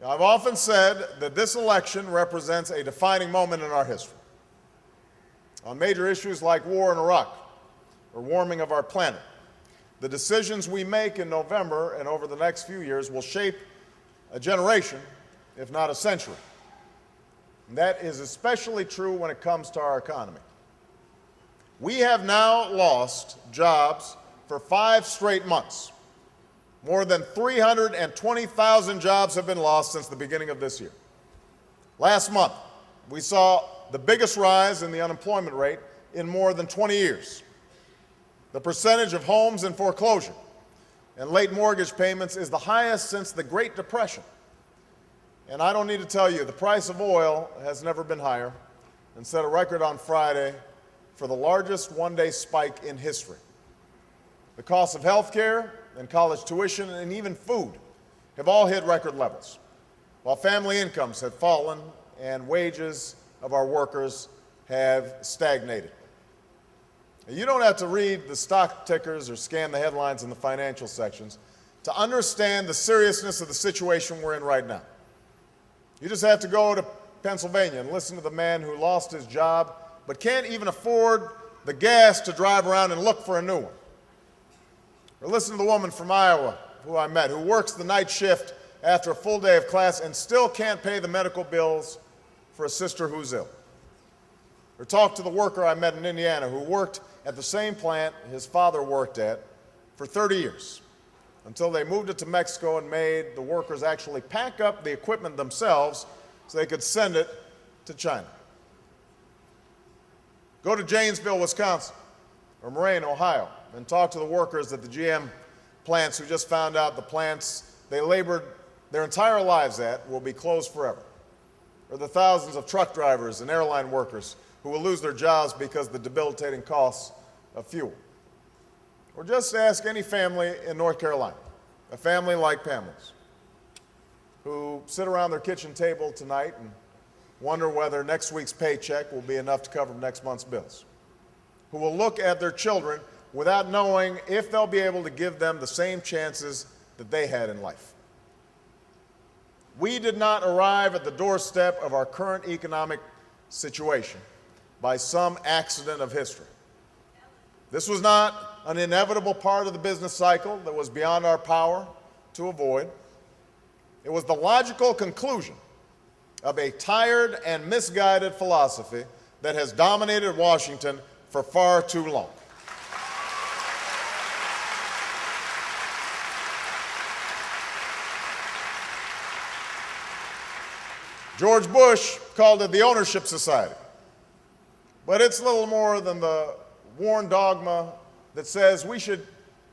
I've often said that this election represents a defining moment in our history. On major issues like war in Iraq or warming of our planet, the decisions we make in November and over the next few years will shape a generation, if not a century. And that is especially true when it comes to our economy. We have now lost jobs for 5 straight months. More than 320,000 jobs have been lost since the beginning of this year. Last month, we saw the biggest rise in the unemployment rate in more than 20 years. The percentage of homes in foreclosure and late mortgage payments is the highest since the Great Depression. And I don't need to tell you, the price of oil has never been higher and set a record on Friday for the largest one-day spike in history. The cost of health care and college tuition and even food have all hit record levels, while family incomes have fallen and wages of our workers have stagnated. You don't have to read the stock tickers or scan the headlines in the financial sections to understand the seriousness of the situation we're in right now. You just have to go to Pennsylvania and listen to the man who lost his job but can't even afford the gas to drive around and look for a new one. Or listen to the woman from Iowa who I met, who works the night shift after a full day of class and still can't pay the medical bills for a sister who's ill. Or talk to the worker I met in Indiana who worked at the same plant his father worked at for 30 years, until they moved it to Mexico and made the workers actually pack up the equipment themselves so they could send it to China. Go to Janesville, Wisconsin, or Moraine, Ohio, and talk to the workers at the GM plants who just found out the plants they labored their entire lives at will be closed forever. Or the thousands of truck drivers and airline workers who will lose their jobs because of the debilitating costs of fuel. Or just ask any family in North Carolina, a family like Pamela's, who sit around their kitchen table tonight and wonder whether next week's paycheck will be enough to cover next month's bills, who will look at their children without knowing if they'll be able to give them the same chances that they had in life. We did not arrive at the doorstep of our current economic situation by some accident of history. This was not an inevitable part of the business cycle that was beyond our power to avoid. It was the logical conclusion of a tired and misguided philosophy that has dominated Washington for far too long. George Bush called it the ownership society, but it's little more than the worn dogma that says we should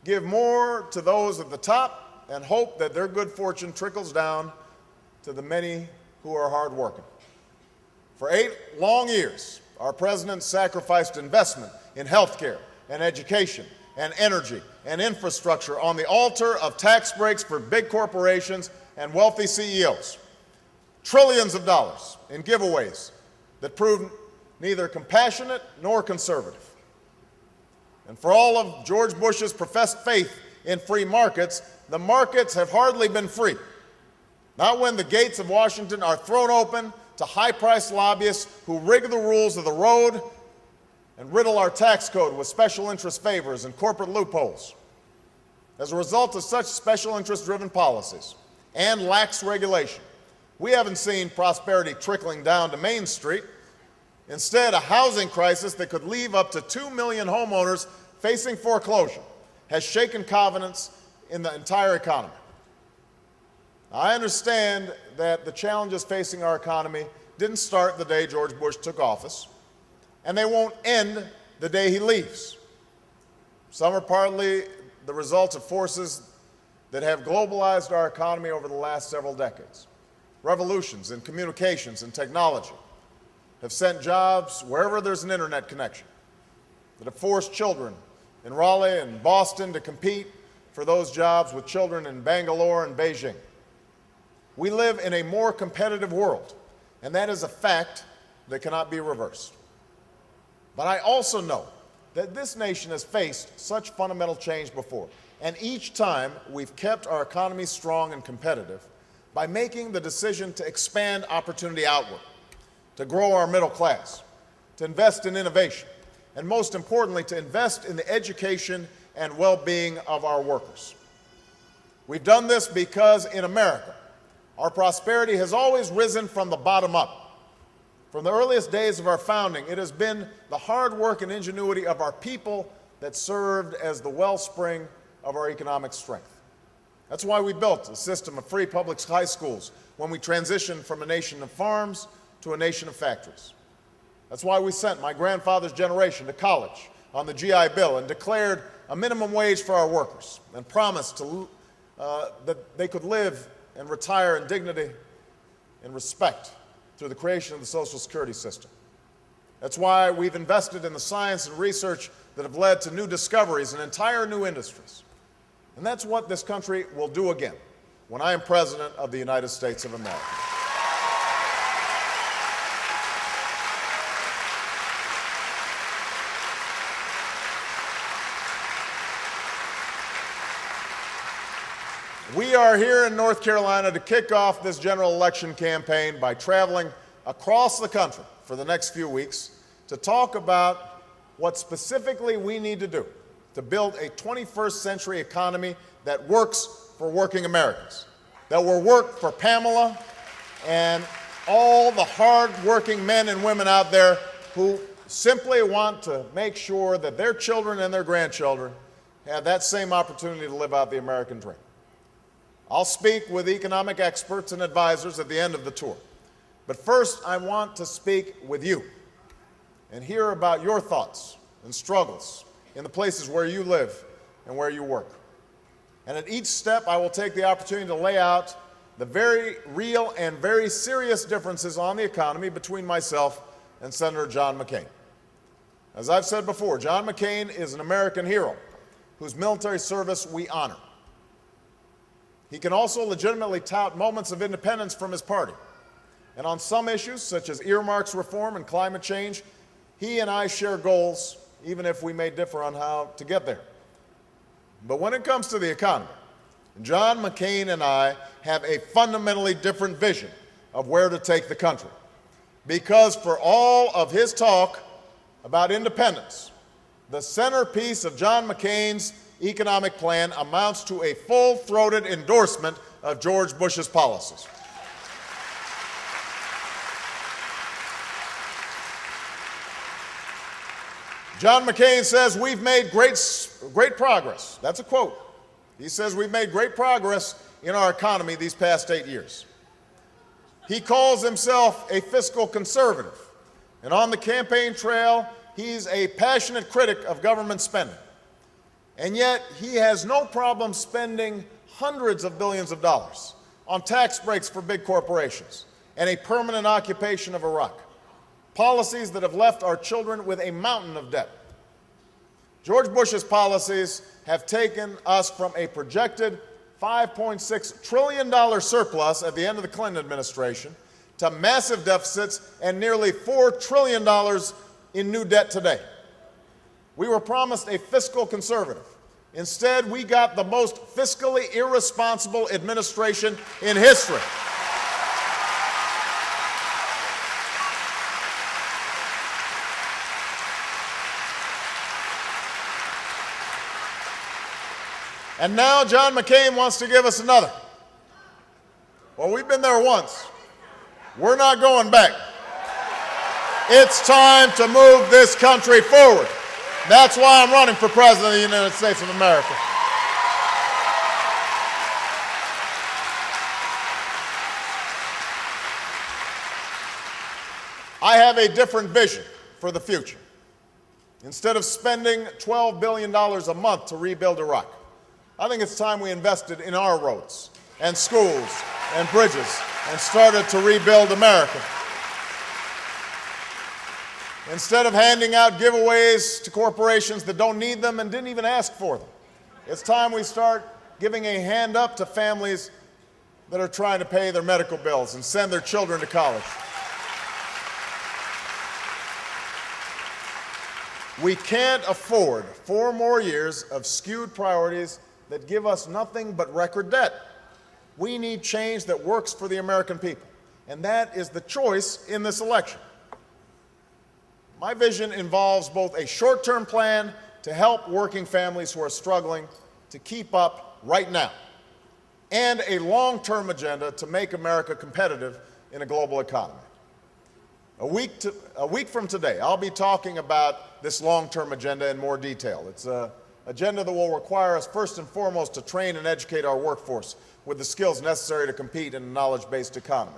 give more to those at the top and hope that their good fortune trickles down to the many who are hardworking. For 8 long years, our president sacrificed investment in health care and education and energy and infrastructure on the altar of tax breaks for big corporations and wealthy CEOs. Trillions of dollars in giveaways that proved neither compassionate nor conservative. And for all of George Bush's professed faith in free markets, the markets have hardly been free. Not when the gates of Washington are thrown open to high-priced lobbyists who rig the rules of the road and riddle our tax code with special interest favors and corporate loopholes. As a result of such special interest-driven policies and lax regulation, we haven't seen prosperity trickling down to Main Street. Instead, a housing crisis that could leave up to 2 million homeowners facing foreclosure has shaken confidence in the entire economy. Now, I understand that the challenges facing our economy didn't start the day George Bush took office, and they won't end the day he leaves. Some are partly the result of forces that have globalized our economy over the last several decades. Revolutions in communications and technology have sent jobs wherever there's an internet connection, that have forced children in Raleigh and Boston to compete for those jobs with children in Bangalore and Beijing. We live in a more competitive world, and that is a fact that cannot be reversed. But I also know that this nation has faced such fundamental change before, and each time we've kept our economy strong and competitive by making the decision to expand opportunity outward, to grow our middle class, to invest in innovation, and most importantly, to invest in the education and well-being of our workers. We've done this because in America, our prosperity has always risen from the bottom up. From the earliest days of our founding, it has been the hard work and ingenuity of our people that served as the wellspring of our economic strength. That's why we built a system of free public high schools when we transitioned from a nation of farms to a nation of factories. That's why we sent my grandfather's generation to college on the GI Bill and declared a minimum wage for our workers and promised that they could live and retire in dignity and respect through the creation of the Social Security system. That's why we've invested in the science and research that have led to new discoveries and entire new industries. And that's what this country will do again when I am President of the United States of America. We are here in North Carolina to kick off this general election campaign by traveling across the country for the next few weeks to talk about what specifically we need to do to build a 21st century economy that works for working Americans, that will work for Pamela and all the hard-working men and women out there who simply want to make sure that their children and their grandchildren have that same opportunity to live out the American dream. I'll speak with economic experts and advisors at the end of the tour. But first, I want to speak with you and hear about your thoughts and struggles in the places where you live and where you work. And at each step, I will take the opportunity to lay out the very real and very serious differences on the economy between myself and Senator John McCain. As I've said before, John McCain is an American hero whose military service we honor. He can also legitimately tout moments of independence from his party. And on some issues, such as earmarks reform and climate change, he and I share goals, even if we may differ on how to get there. But when it comes to the economy, John McCain and I have a fundamentally different vision of where to take the country. Because for all of his talk about independence, the centerpiece of John McCain's economic plan amounts to a full-throated endorsement of George Bush's policies. John McCain says we've made great progress. That's a quote. He says we've made great progress in our economy these past 8 years. He calls himself a fiscal conservative, and on the campaign trail, he's a passionate critic of government spending. And yet, he has no problem spending hundreds of billions of dollars on tax breaks for big corporations and a permanent occupation of Iraq, policies that have left our children with a mountain of debt. George Bush's policies have taken us from a projected $5.6 trillion surplus at the end of the Clinton administration to massive deficits and nearly $4 trillion in new debt today. We were promised a fiscal conservative. Instead, we got the most fiscally irresponsible administration in history. And now John McCain wants to give us another. Well, we've been there once. We're not going back. It's time to move this country forward. That's why I'm running for President of the United States of America. I have a different vision for the future. Instead of spending $12 billion a month to rebuild Iraq, I think it's time we invested in our roads and schools and bridges and started to rebuild America. Instead of handing out giveaways to corporations that don't need them and didn't even ask for them, it's time we start giving a hand up to families that are trying to pay their medical bills and send their children to college. We can't afford 4 more years of skewed priorities that give us nothing but record debt. We need change that works for the American people, and that is the choice in this election. My vision involves both a short-term plan to help working families who are struggling to keep up right now, and a long-term agenda to make America competitive in a global economy. A week from today, I'll be talking about this long-term agenda in more detail. It's an agenda that will require us first and foremost to train and educate our workforce with the skills necessary to compete in a knowledge-based economy.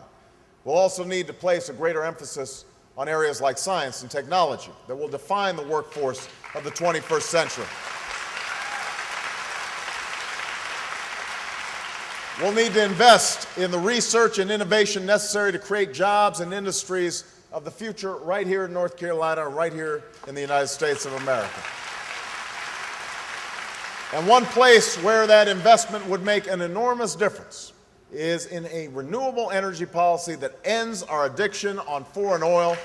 We'll also need to place a greater emphasis on areas like science and technology that will define the workforce of the 21st century. We'll need to invest in the research and innovation necessary to create jobs and industries of the future right here in North Carolina, right here in the United States of America. And one place where that investment would make an enormous difference is in a renewable energy policy that ends our addiction on foreign oil,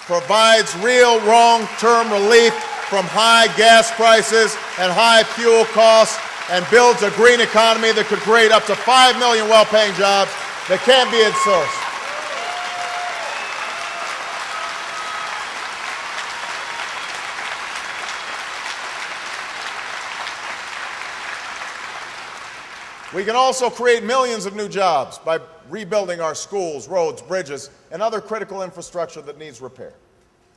provides real long-term relief from high gas prices and high fuel costs, and builds a green economy that could create up to 5 million well-paying jobs that can't be outsourced. We can also create millions of new jobs by rebuilding our schools, roads, bridges, and other critical infrastructure that needs repair.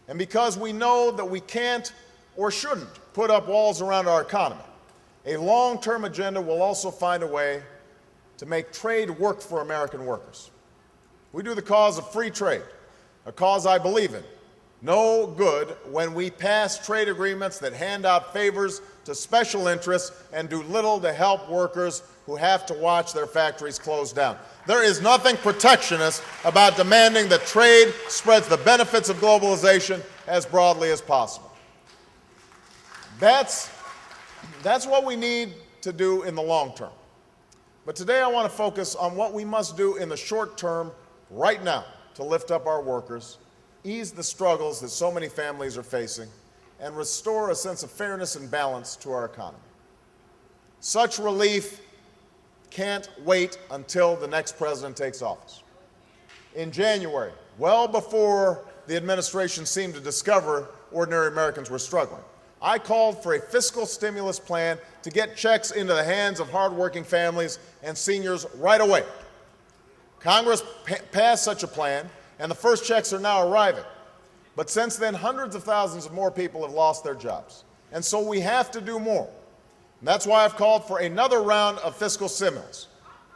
And because we know that we can't or shouldn't put up walls around our economy, a long-term agenda will also find a way to make trade work for American workers. We do the cause of free trade, a cause I believe in, no good when we pass trade agreements that hand out favors to special interests and do little to help workers who have to watch their factories close down. There is nothing protectionist about demanding that trade spreads the benefits of globalization as broadly as possible. That's what we need to do in the long term. But today I want to focus on what we must do in the short term right now to lift up our workers, ease the struggles that so many families are facing, and restore a sense of fairness and balance to our economy. Such relief can't wait until the next president takes office. In January, well before the administration seemed to discover ordinary Americans were struggling, I called for a fiscal stimulus plan to get checks into the hands of hardworking families and seniors right away. Congress passed such a plan, and the first checks are now arriving. But since then, hundreds of thousands of more people have lost their jobs. And so we have to do more. And that's why I've called for another round of fiscal stimulus,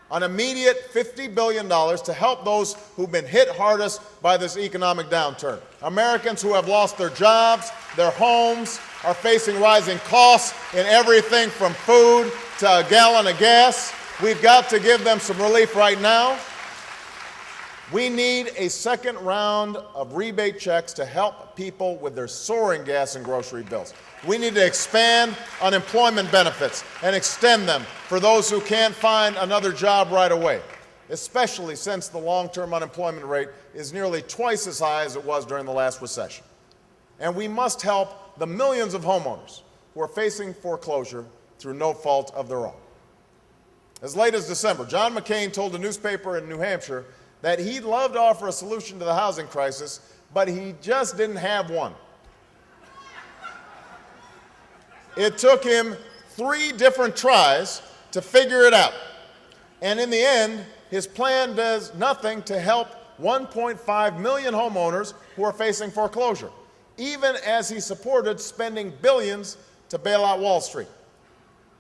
an immediate $50 billion to help those who've been hit hardest by this economic downturn. Americans who have lost their jobs, their homes, are facing rising costs in everything from food to a gallon of gas. We've got to give them some relief right now. We need a second round of rebate checks to help people with their soaring gas and grocery bills. We need to expand unemployment benefits and extend them for those who can't find another job right away, especially since the long-term unemployment rate is nearly twice as high as it was during the last recession. And we must help the millions of homeowners who are facing foreclosure through no fault of their own. As late as December, John McCain told a newspaper in New Hampshire that he'd love to offer a solution to the housing crisis, but he just didn't have one. It took him 3 different tries to figure it out. And in the end, his plan does nothing to help 1.5 million homeowners who are facing foreclosure, even as he supported spending billions to bail out Wall Street.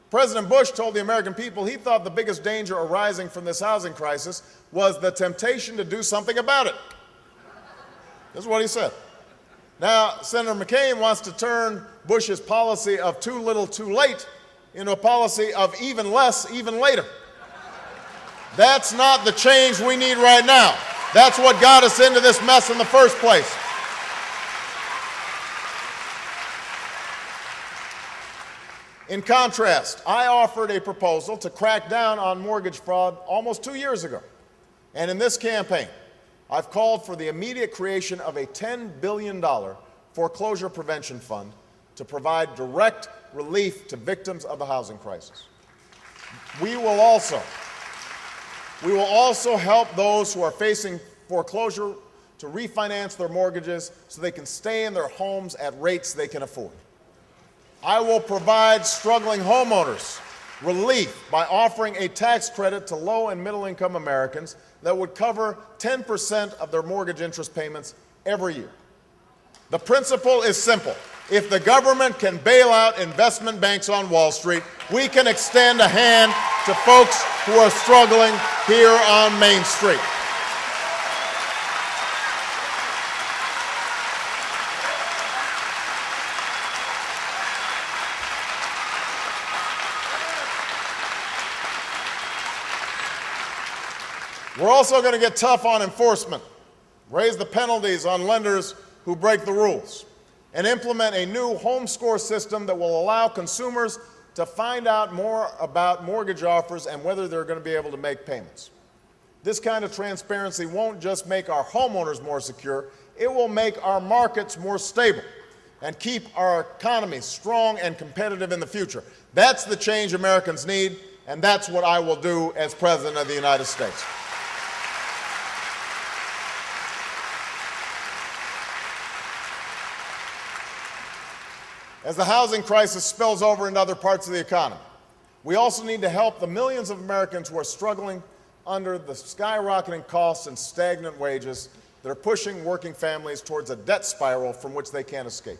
President Bush told the American people he thought the biggest danger arising from this housing crisis was the temptation to do something about it. This is what he said. Now, Senator McCain wants to turn Bush's policy of too little too late into a policy of even less, even later. That's not the change we need right now. That's what got us into this mess in the first place. In contrast, I offered a proposal to crack down on mortgage fraud almost 2 years ago. And in this campaign, I've called for the immediate creation of a $10 billion foreclosure prevention fund to provide direct relief to victims of the housing crisis. We will also We will also help those who are facing foreclosure to refinance their mortgages so they can stay in their homes at rates they can afford. I will provide struggling homeowners relief by offering a tax credit to low and middle income Americans that would cover 10% of their mortgage interest payments every year. The principle is simple. If the government can bail out investment banks on Wall Street, we can extend a hand to folks who are struggling here on Main Street. We're also going to get tough on enforcement, raise the penalties on lenders who break the rules, and implement a new home score system that will allow consumers to find out more about mortgage offers and whether they're going to be able to make payments. This kind of transparency won't just make our homeowners more secure, it will make our markets more stable and keep our economy strong and competitive in the future. That's the change Americans need, and that's what I will do as President of the United States. As the housing crisis spills over into other parts of the economy, we also need to help the millions of Americans who are struggling under the skyrocketing costs and stagnant wages that are pushing working families towards a debt spiral from which they can't escape.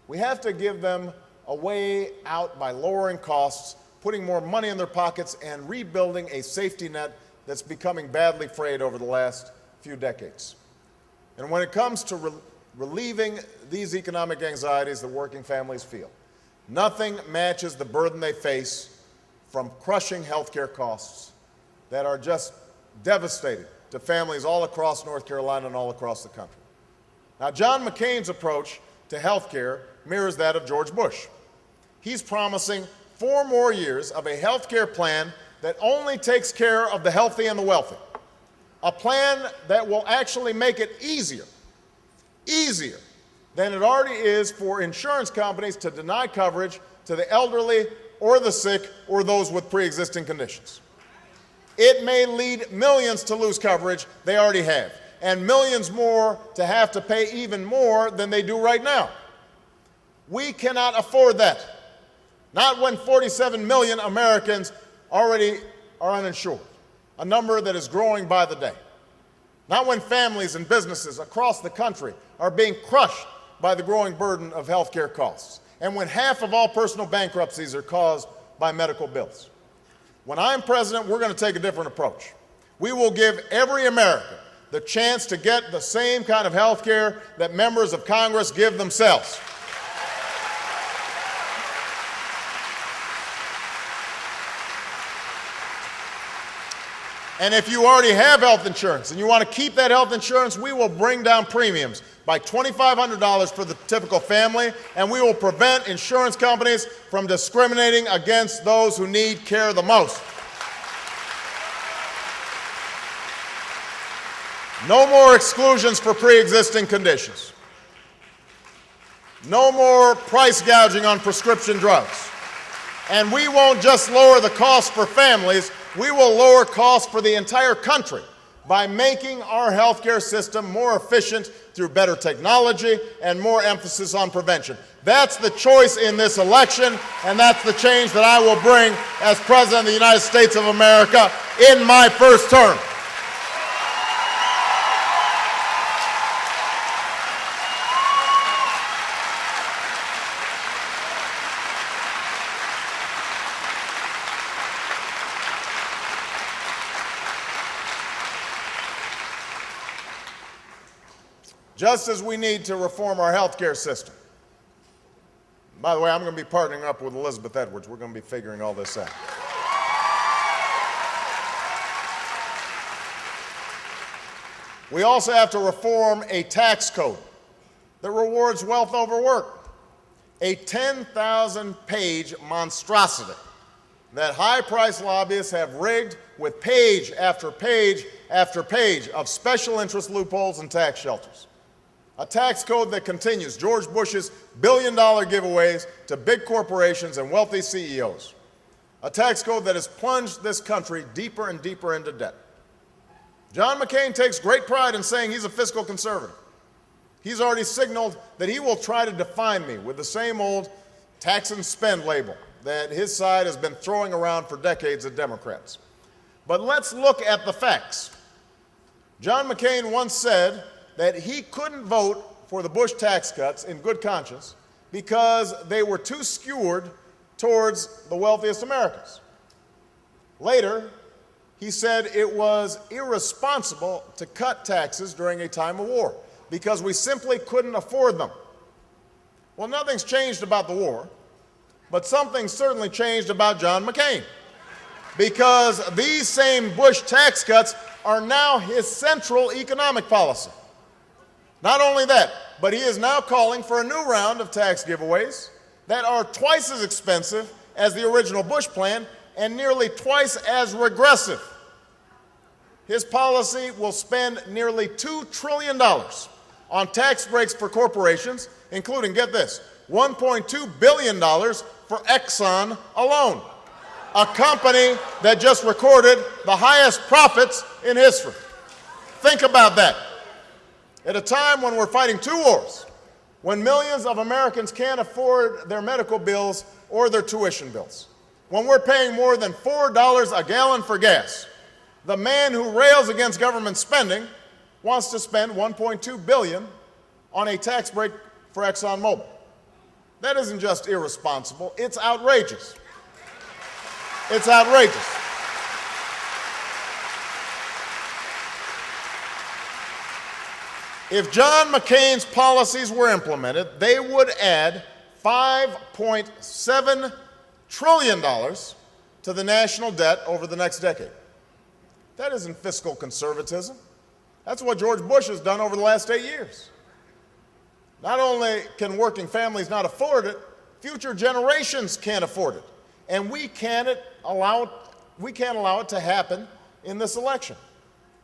We have to give them a way out by lowering costs, putting more money in their pockets, and rebuilding a safety net that's becoming badly frayed over the last few decades. And when it comes to relieving these economic anxieties that working families feel, nothing matches the burden they face from crushing health care costs that are just devastating to families all across North Carolina and all across the country. Now, John McCain's approach to health care mirrors that of George Bush. He's promising 4 more years of a health care plan that only takes care of the healthy and the wealthy, a plan that will actually make it easier than it already is for insurance companies to deny coverage to the elderly or the sick or those with pre-existing conditions. It may lead millions to lose coverage they already have, and millions more to have to pay even more than they do right now. We cannot afford that, not when 47 million Americans already are uninsured, a number that is growing by the day. Not when families and businesses across the country are being crushed by the growing burden of health care costs, and when half of all personal bankruptcies are caused by medical bills. When I'm president, we're going to take a different approach. We will give every American the chance to get the same kind of health care that members of Congress give themselves. And if you already have health insurance and you want to keep that health insurance, we will bring down premiums by $2,500 for the typical family, and we will prevent insurance companies from discriminating against those who need care the most. No more exclusions for pre-existing conditions. No more price gouging on prescription drugs. And we won't just lower the cost for families, we will lower costs for the entire country by making our healthcare system more efficient through better technology and more emphasis on prevention. That's the choice in this election, and that's the change that I will bring as President of the United States of America in my first term. Just as we need to reform our health care system. By the way, I'm going to be partnering up with Elizabeth Edwards. We're going to be figuring all this out. We also have to reform a tax code that rewards wealth over work, a 10,000-page monstrosity that high-priced lobbyists have rigged with page after page after page of special interest loopholes and tax shelters. A tax code that continues George Bush's billion-dollar giveaways to big corporations and wealthy CEOs. A tax code that has plunged this country deeper and deeper into debt. John McCain takes great pride in saying he's a fiscal conservative. He's already signaled that he will try to define me with the same old tax and spend label that his side has been throwing around for decades at Democrats. But let's look at the facts. John McCain once said that he couldn't vote for the Bush tax cuts in good conscience because they were too skewed towards the wealthiest Americans. Later, he said it was irresponsible to cut taxes during a time of war because we simply couldn't afford them. Well, nothing's changed about the war, but something certainly changed about John McCain, because these same Bush tax cuts are now his central economic policy. Not only that, but he is now calling for a new round of tax giveaways that are twice as expensive as the original Bush plan and nearly twice as regressive. His policy will spend nearly $2 trillion on tax breaks for corporations, including, get this, $1.2 billion for Exxon alone, a company that just recorded the highest profits in history. Think about that. At a time when we're fighting two wars, when millions of Americans can't afford their medical bills or their tuition bills, when we're paying more than $4 a gallon for gas, the man who rails against government spending wants to spend $1.2 billion on a tax break for ExxonMobil. That isn't just irresponsible, it's outrageous. It's outrageous. If John McCain's policies were implemented, they would add $5.7 trillion to the national debt over the next decade. That isn't fiscal conservatism. That's what George Bush has done over the last 8 years. Not only can working families not afford it, future generations can't afford it. And we can't allow it to happen in this election.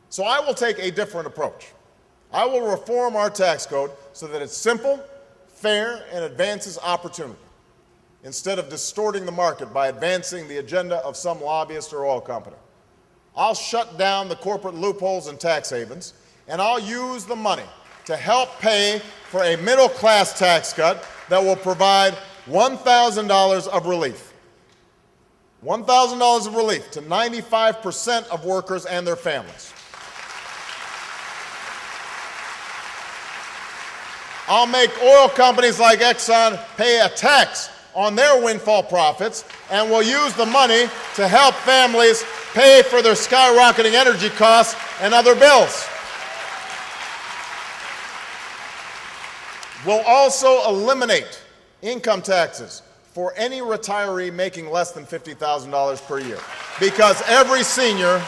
So I will take a different approach. I will reform our tax code so that it's simple, fair, and advances opportunity, instead of distorting the market by advancing the agenda of some lobbyist or oil company. I'll shut down the corporate loopholes and tax havens, and I'll use the money to help pay for a middle-class tax cut that will provide $1,000 of relief. $1,000 of relief to 95% of workers and their families. I'll make oil companies like Exxon pay a tax on their windfall profits, and we'll use the money to help families pay for their skyrocketing energy costs and other bills. We'll also eliminate income taxes for any retiree making less than $50,000 per year, because every senior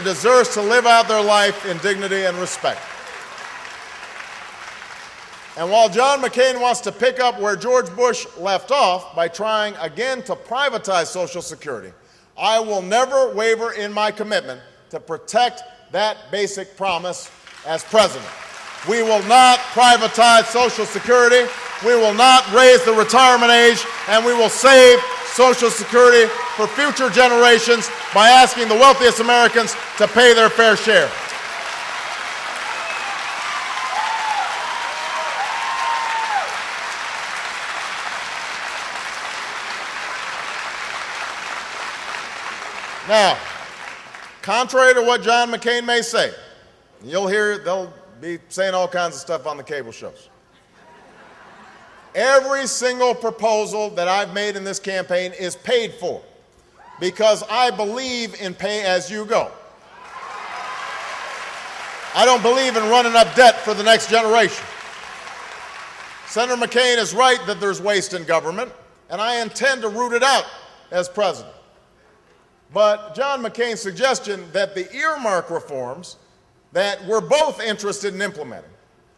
deserves to live out their life in dignity and respect. And while John McCain wants to pick up where George Bush left off by trying again to privatize Social Security, I will never waver in my commitment to protect that basic promise as president. We will not privatize Social Security, we will not raise the retirement age, and we will save Social Security for future generations by asking the wealthiest Americans to pay their fair share. Now, contrary to what John McCain may say, you'll hear they'll be saying all kinds of stuff on the cable shows. Every single proposal that I've made in this campaign is paid for because I believe in pay as you go. I don't believe in running up debt for the next generation. Senator McCain is right that there's waste in government, and I intend to root it out as president. But John McCain's suggestion that the earmark reforms that we're both interested in implementing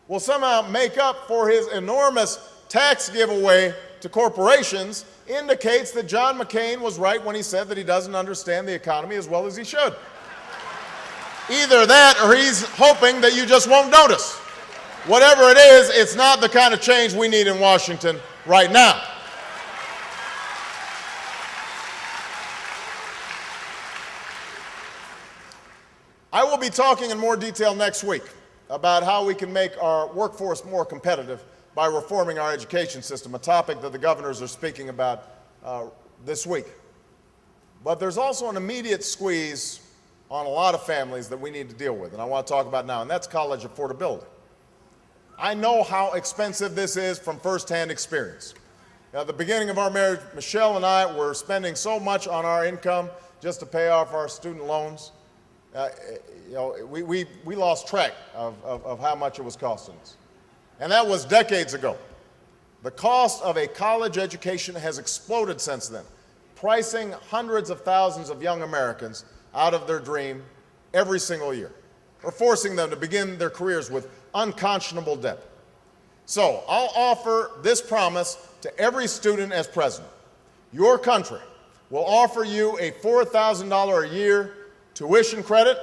will somehow make up for his enormous tax giveaway to corporations indicates that John McCain was right when he said that he doesn't understand the economy as well as he should. Either that or he's hoping that you just won't notice. Whatever it is, it's not the kind of change we need in Washington right now. I will be talking in more detail next week about how we can make our workforce more competitive by reforming our education system, a topic that the governors are speaking about this week. But there's also an immediate squeeze on a lot of families that we need to deal with, and I want to talk about now, and that's college affordability. I know how expensive this is from firsthand experience. At the beginning of our marriage, Michelle and I were spending so much on our income just to pay off our student loans. We lost track of how much it was costing us. And that was decades ago. The cost of a college education has exploded since then, pricing hundreds of thousands of young Americans out of their dream every single year, or forcing them to begin their careers with unconscionable debt. So I'll offer this promise to every student as president. Your country will offer you a $4,000 a year tuition credit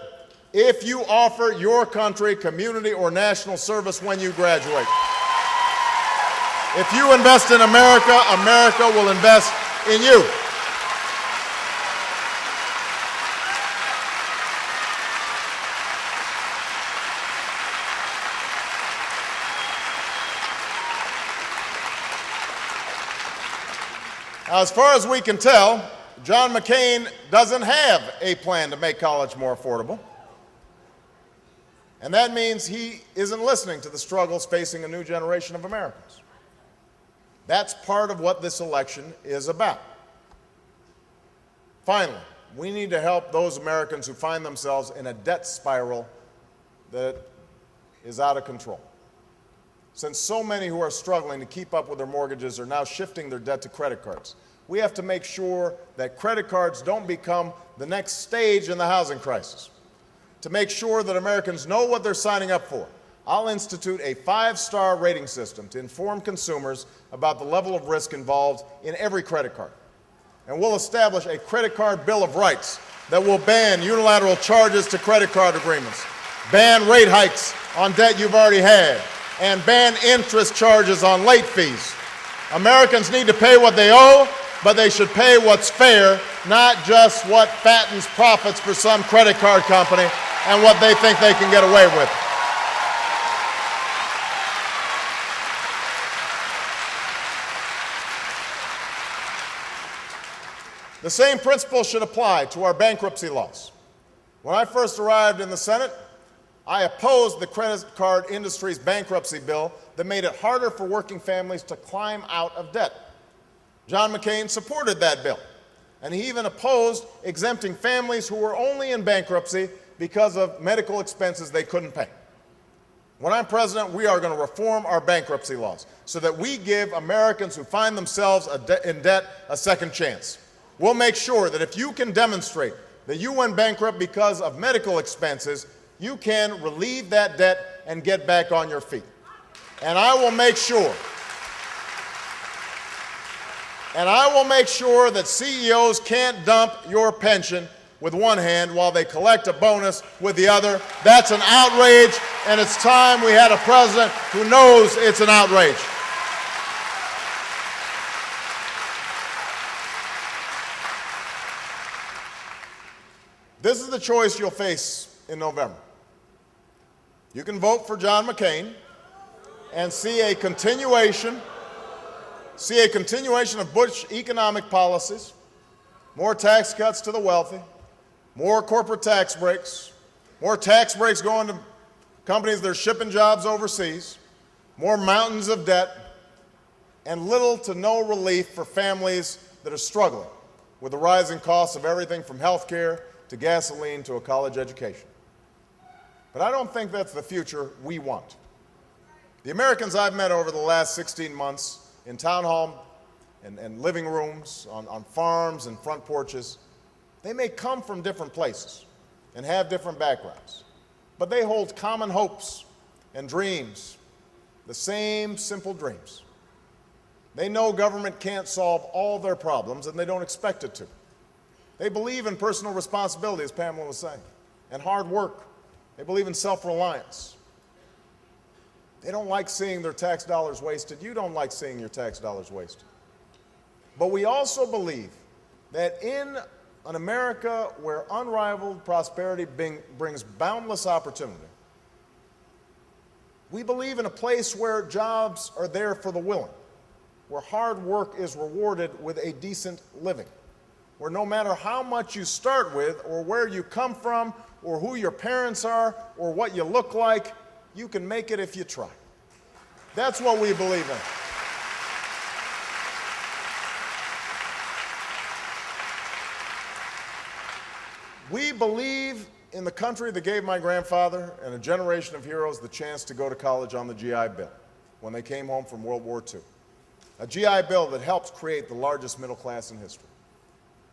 if you offer your country community or national service when you graduate. If you invest in America, America will invest in you. Now, as far as we can tell, John McCain doesn't have a plan to make college more affordable. And that means he isn't listening to the struggles facing a new generation of Americans. That's part of what this election is about. Finally, we need to help those Americans who find themselves in a debt spiral that is out of control. Since so many who are struggling to keep up with their mortgages are now shifting their debt to credit cards, we have to make sure that credit cards don't become the next stage in the housing crisis. To make sure that Americans know what they're signing up for, I'll institute a 5-star rating system to inform consumers about the level of risk involved in every credit card. And we'll establish a credit card bill of rights that will ban unilateral charges to credit card agreements, ban rate hikes on debt you've already had, and ban interest charges on late fees. Americans need to pay what they owe, but they should pay what's fair, not just what fattens profits for some credit card company and what they think they can get away with. The same principle should apply to our bankruptcy laws. When I first arrived in the Senate, I opposed the credit card industry's bankruptcy bill that made it harder for working families to climb out of debt. John McCain supported that bill, and he even opposed exempting families who were only in bankruptcy because of medical expenses they couldn't pay. When I'm president, we are going to reform our bankruptcy laws so that we give Americans who find themselves in debt a second chance. We'll make sure that if you can demonstrate that you went bankrupt because of medical expenses, you can relieve that debt and get back on your feet. And I will make sure that CEOs can't dump your pension with one hand while they collect a bonus with the other. That's an outrage, and it's time we had a president who knows it's an outrage. This is the choice you'll face in November. You can vote for John McCain and see a continuation of Bush economic policies, more tax cuts to the wealthy, more corporate tax breaks going to companies that are shipping jobs overseas, more mountains of debt, and little to no relief for families that are struggling with the rising costs of everything from health care to gasoline to a college education. But I don't think that's the future we want. The Americans I've met over the last 16 months in town hall and living rooms, on farms and front porches, they may come from different places and have different backgrounds, but they hold common hopes and dreams, the same simple dreams. They know government can't solve all their problems, and they don't expect it to. They believe in personal responsibility, as Pamela was saying, and hard work. They believe in self-reliance. They don't like seeing their tax dollars wasted. You don't like seeing your tax dollars wasted. But we also believe that in an America where unrivaled prosperity brings boundless opportunity. We believe in a place where jobs are there for the willing, where hard work is rewarded with a decent living, where no matter how much you start with or where you come from or who your parents are or what you look like, you can make it if you try. That's what we believe in. We believe in the country that gave my grandfather and a generation of heroes the chance to go to college on the GI Bill when they came home from World War II. A GI Bill that helped create the largest middle class in history.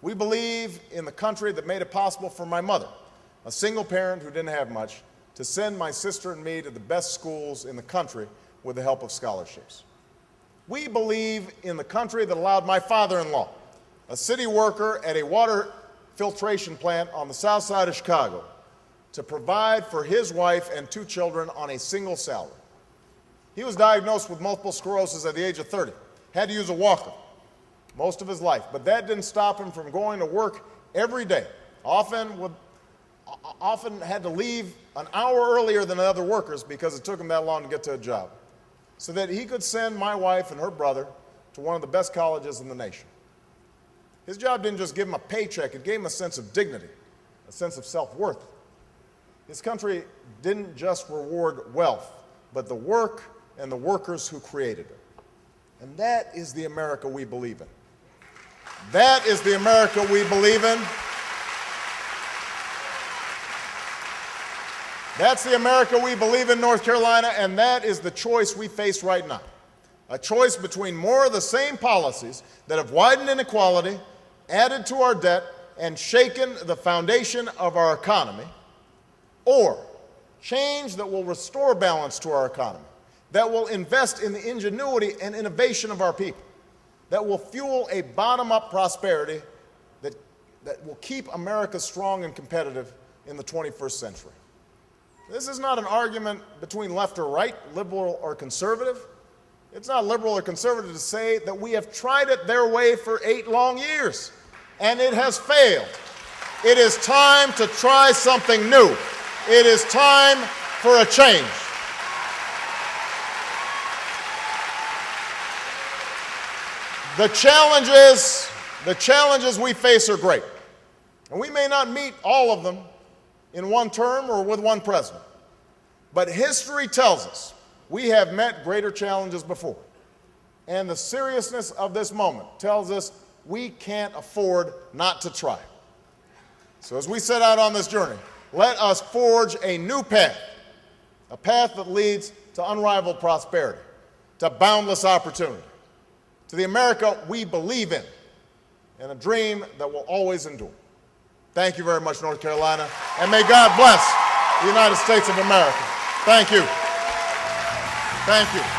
We believe in the country that made it possible for my mother, a single parent who didn't have much, to send my sister and me to the best schools in the country with the help of scholarships. We believe in the country that allowed my father-in-law, a city worker at a water filtration plant on the south side of Chicago, to provide for his wife and 2 children on a single salary. He was diagnosed with multiple sclerosis at the age of 30, had to use a walker most of his life, but that didn't stop him from going to work every day, often had to leave an hour earlier than other workers because it took him that long to get to a job, so that he could send my wife and her brother to one of the best colleges in the nation. His job didn't just give him a paycheck, it gave him a sense of dignity, a sense of self-worth. His country didn't just reward wealth, but the work and the workers who created it. And that is the America we believe in. That is the America we believe in. That's the America we believe in, North Carolina, and that is the choice we face right now. A choice between more of the same policies that have widened inequality, added to our debt, and shaken the foundation of our economy, or change that will restore balance to our economy, that will invest in the ingenuity and innovation of our people, that will fuel a bottom-up prosperity that will keep America strong and competitive in the 21st century. This is not an argument between left or right, liberal or conservative. It's not liberal or conservative to say that we have tried it their way for 8 long years, and it has failed. It is time to try something new. It is time for a change. The challenges we face are great, and we may not meet all of them in one term or with one president. But history tells us we have met greater challenges before. And the seriousness of this moment tells us we can't afford not to try. So as we set out on this journey, let us forge a new path, a path that leads to unrivaled prosperity, to boundless opportunity, to the America we believe in, and a dream that will always endure. Thank you very much, North Carolina, and may God bless the United States of America. Thank you. Thank you.